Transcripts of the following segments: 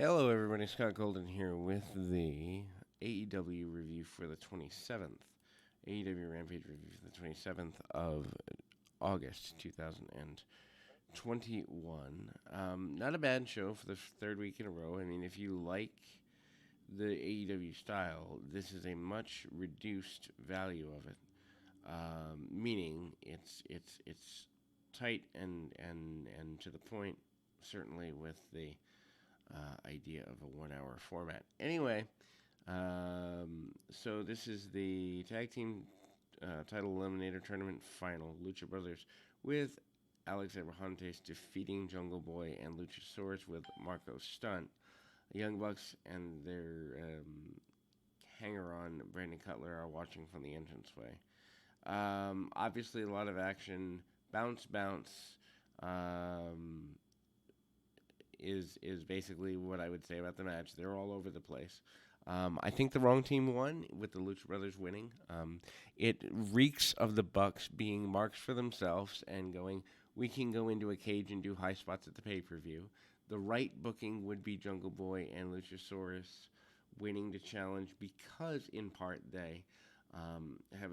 Hello, everybody. Scott Golden here with the AEW review for the 27th. AEW Rampage review for the 27th of August 2021. Not a bad show for the third week in a row. I mean, if you like the AEW style, this is a much reduced value of it. Meaning it's tight and to the point, certainly with the idea of a 1 hour format. Anyway, so this is the tag team title eliminator tournament final. Lucha Brothers with Alex Abrahantes defeating Jungle Boy and Luchasaurus with Marco Stunt. The Young Bucks and their hanger-on Brandy Cutler are watching from the entranceway. Obviously, a lot of action. Bounce. Is basically what I would say about the match. They're all over the place. I think the wrong team won with the Lucha Brothers winning. It reeks of the Bucks being marks for themselves and going, we can go into a cage and do high spots at the pay-per-view. The right booking would be Jungle Boy and Luchasaurus winning the challenge because, in part, they have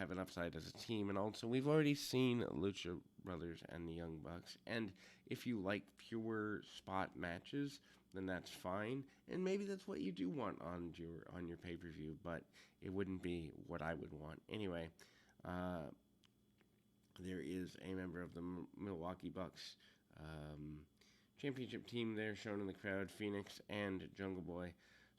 an upside as a team. And also, we've already seen Lucha Brothers and the Young Bucks. And if you like pure spot matches, then that's fine. And maybe that's what you do want on your pay-per-view, but it wouldn't be what I would want. Anyway, there is a member of the Milwaukee Bucks championship team there shown in the crowd. Phoenix and Jungle Boy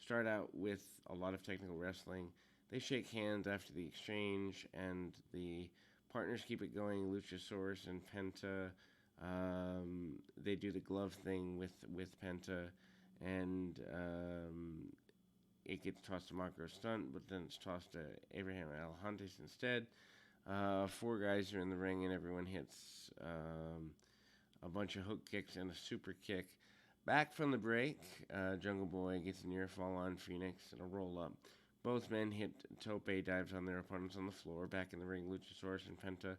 start out with a lot of technical wrestling. They shake hands after the exchange, and the partners keep it going. Luchasaurus and Penta, they do the glove thing with Penta, and it gets tossed to Marco Stunt, but then it's tossed to Abraham Alejandez instead. Four guys are in the ring, and everyone hits a bunch of hook kicks and a super kick. Back from the break, Jungle Boy gets a near fall on Phoenix and a roll up. Both men hit tope dives on their opponents on the floor. Back in the ring, Luchasaurus and Penta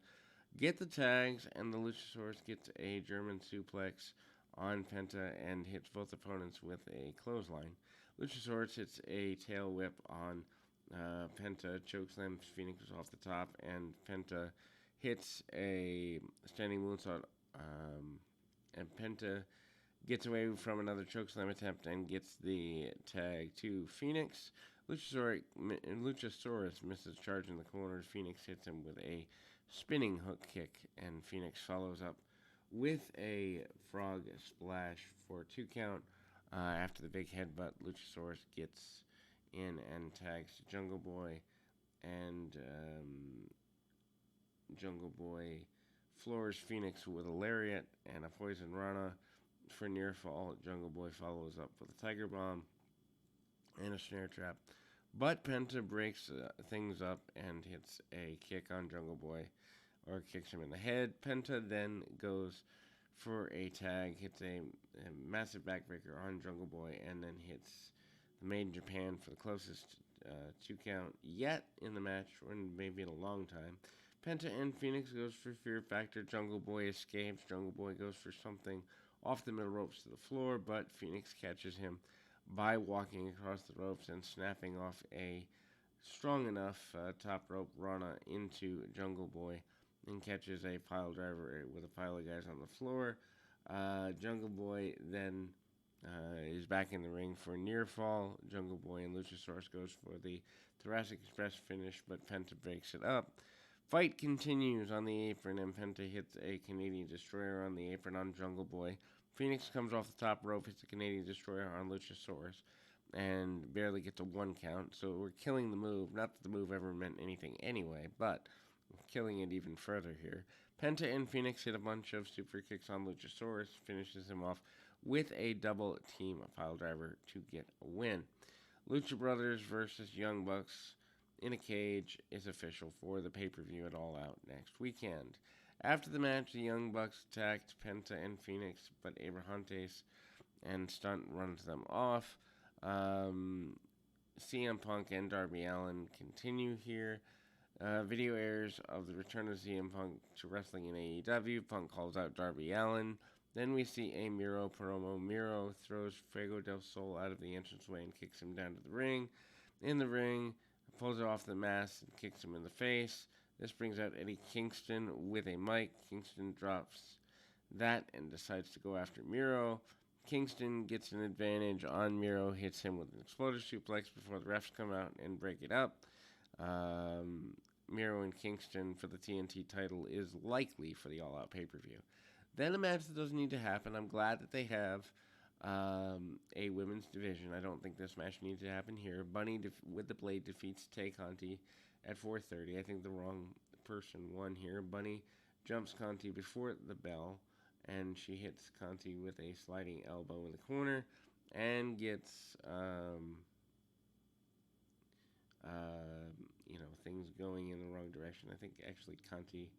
get the tags, and the Luchasaurus gets a German suplex on Penta and hits both opponents with a clothesline. Luchasaurus hits a tail whip on Penta, chokeslams Phoenix off the top, and Penta hits a standing moonsault, and Penta gets away from another chokeslam attempt and gets the tag to Phoenix. Luchasaurus misses charge in the corners. Phoenix hits him with a spinning hook kick, and Phoenix follows up with a frog splash for a 2 count. After the big headbutt, Luchasaurus gets in and tags Jungle Boy, and Jungle Boy floors Phoenix with a lariat and a poison rana for near fall. Jungle Boy follows up with a tiger bomb and a snare trap. But Penta breaks things up and hits a kick on Jungle Boy, or kicks him in the head. Penta then goes for a tag, hits a massive backbreaker on Jungle Boy, and then hits the Made in Japan for the closest 2 count yet in the match, or maybe in a long time. Penta and Phoenix goes for Fear Factor. Jungle Boy escapes. Jungle Boy goes for something off the middle ropes to the floor, but Phoenix catches him by walking across the ropes and snapping off a strong enough top rope Rana into Jungle Boy, and catches a pile driver with a pile of guys on the floor. Jungle Boy then is back in the ring for near fall. Jungle Boy and Luchasaurus goes for the Thoracic Express finish, but Penta breaks it up. Fight continues on the apron, and Penta hits a Canadian Destroyer on the apron on Jungle Boy. Phoenix comes off the top rope, hits a Canadian Destroyer on Luchasaurus, and barely gets a 1 count. So we're killing the move. Not that the move ever meant anything anyway, but we're killing it even further here. Penta and Phoenix hit a bunch of super kicks on Luchasaurus, finishes him off with a double team pile driver to get a win. Lucha Brothers versus Young Bucks in a cage is official for the pay-per-view at All Out next weekend. After the match, the Young Bucks attacked Penta and Phoenix, but Abrahantes and Stunt runs them off. CM Punk and Darby Allin continue here. Video airs of the return of CM Punk to wrestling in AEW. Punk calls out Darby Allin. Then we see a Miro promo. Miro throws Fuego del Sol out of the entranceway and kicks him down to the ring. In the ring, pulls it off the mask and kicks him in the face. This brings out Eddie Kingston with a mic. Kingston drops that and decides to go after Miro. Kingston gets an advantage on Miro, hits him with an exploder suplex before the refs come out and break it up. Miro and Kingston for the TNT title is likely for the All Out pay-per-view. Then a match that doesn't need to happen. I'm glad that they have a women's division. I don't think this match needs to happen here. Bunny with the blade defeats Tay Conti at 4:30. I think the wrong person won here. Bunny jumps Conti before the bell, and she hits Conti with a sliding elbow in the corner and gets things going in the wrong direction. I think actually Conti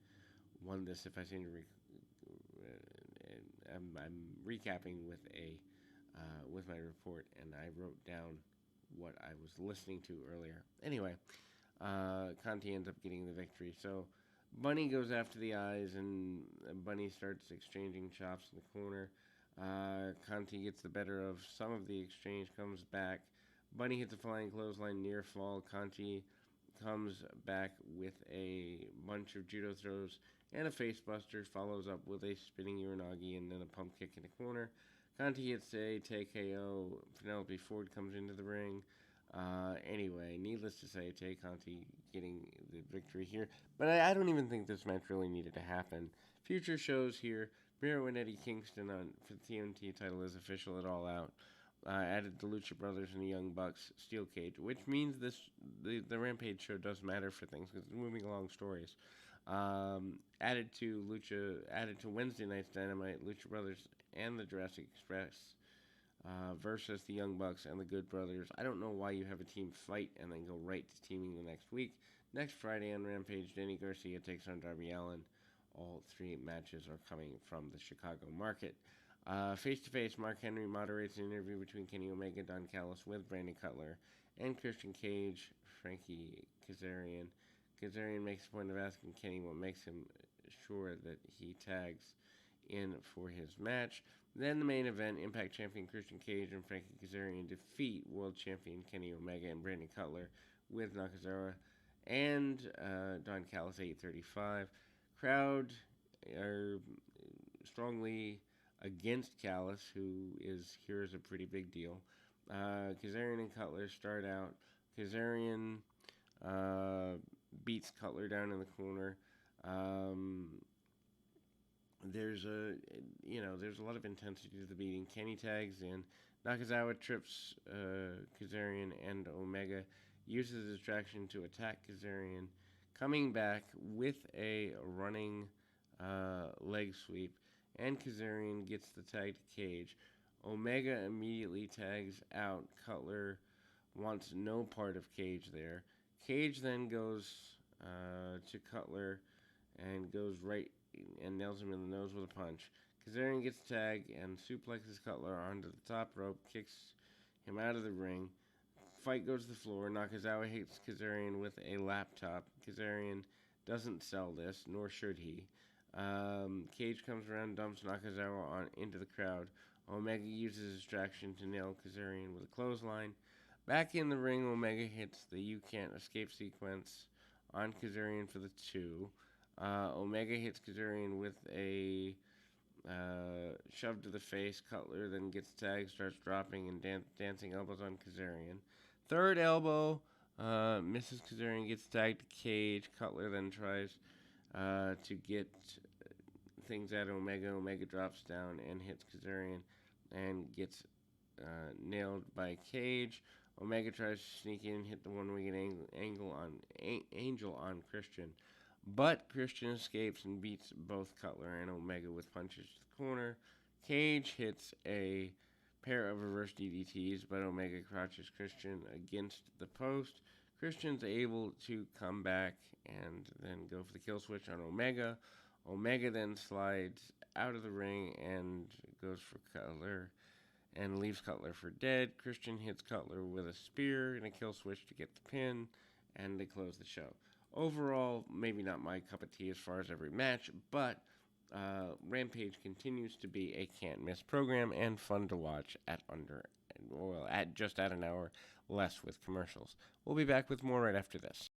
won this. If I seem to I'm recapping with my report, and I wrote down what I was listening to earlier. Anyway, Conti ends up getting the victory. So Bunny goes after the eyes, and Bunny starts exchanging chops in the corner. Conti gets the better of some of the exchange, comes back. Bunny hits a flying clothesline near fall. Conti comes back with a bunch of judo throws and a facebuster, follows up with a spinning uranagi and then a pump kick in the corner. Conti hits a TKO. Penelope Ford comes into the ring. Anyway, needless to say, Tay Conti getting the victory here. But I don't even think this match really needed to happen. Future shows here. Miro and Eddie Kingston for the TNT title is official at All Out. Added the Lucha Brothers and the Young Bucks Steel Cage, which means the Rampage show does matter for things because it's moving along stories. Added to Wednesday night's Dynamite, Lucha Brothers and the Jurassic Express versus the Young Bucks and the Good Brothers. I don't know why you have a team fight and then go right to teaming the next week. Next Friday on Rampage, Danny Garcia takes on Darby Allin. All three matches are coming from the Chicago market. Face-to-face, Mark Henry moderates an interview between Kenny Omega, Don Callis with Brandy Cutler, and Christian Cage, Frankie Kazarian. Kazarian makes a point of asking Kenny what makes him sure that he tags in for his match. Then the main event, Impact Champion Christian Cage and Frankie Kazarian defeat World Champion Kenny Omega and Brandy Cutler with Nakazera and Don Callis 8:35. Crowd are strongly against Callis, who is here as a pretty big deal. Kazarian and Cutler start out. Kazarian beats Cutler down in the corner. There's a lot of intensity to the beating. Kenny tags in. Nakazawa trips Kazarian and Omega, uses distraction to attack Kazarian, coming back with a running leg sweep, and Kazarian gets the tag to Cage. Omega immediately tags out. Cutler wants no part of Cage there. Cage then goes to Cutler and goes right and nails him in the nose with a punch. Kazarian gets tagged and suplexes Cutler onto the top rope, kicks him out of the ring. Fight goes to the floor. Nakazawa hits Kazarian with a laptop. Kazarian doesn't sell this, nor should he. Cage comes around, dumps Nakazawa into the crowd. Omega uses distraction to nail Kazarian with a clothesline. Back in the ring, Omega hits the You Can't Escape sequence on Kazarian for the 2. Omega hits Kazarian with a shove to the face. Cutler then gets tagged, starts dropping and dancing elbows on Kazarian. Third elbow, misses Kazarian, gets tagged to Cage. Cutler then tries to get things out of Omega. Omega drops down and hits Kazarian and gets nailed by Cage. Omega tries to sneak in and hit the one-winged angel on Christian. But Christian escapes and beats both Cutler and Omega with punches to the corner. Cage hits a pair of reverse DDTs, but Omega crouches Christian against the post. Christian's able to come back and then go for the kill switch on Omega. Omega then slides out of the ring and goes for Cutler and leaves Cutler for dead. Christian hits Cutler with a spear and a kill switch to get the pin, and they close the show. Overall, maybe not my cup of tea as far as every match, but Rampage continues to be a can't miss program and fun to watch at just at an hour less with commercials. We'll be back with more right after this.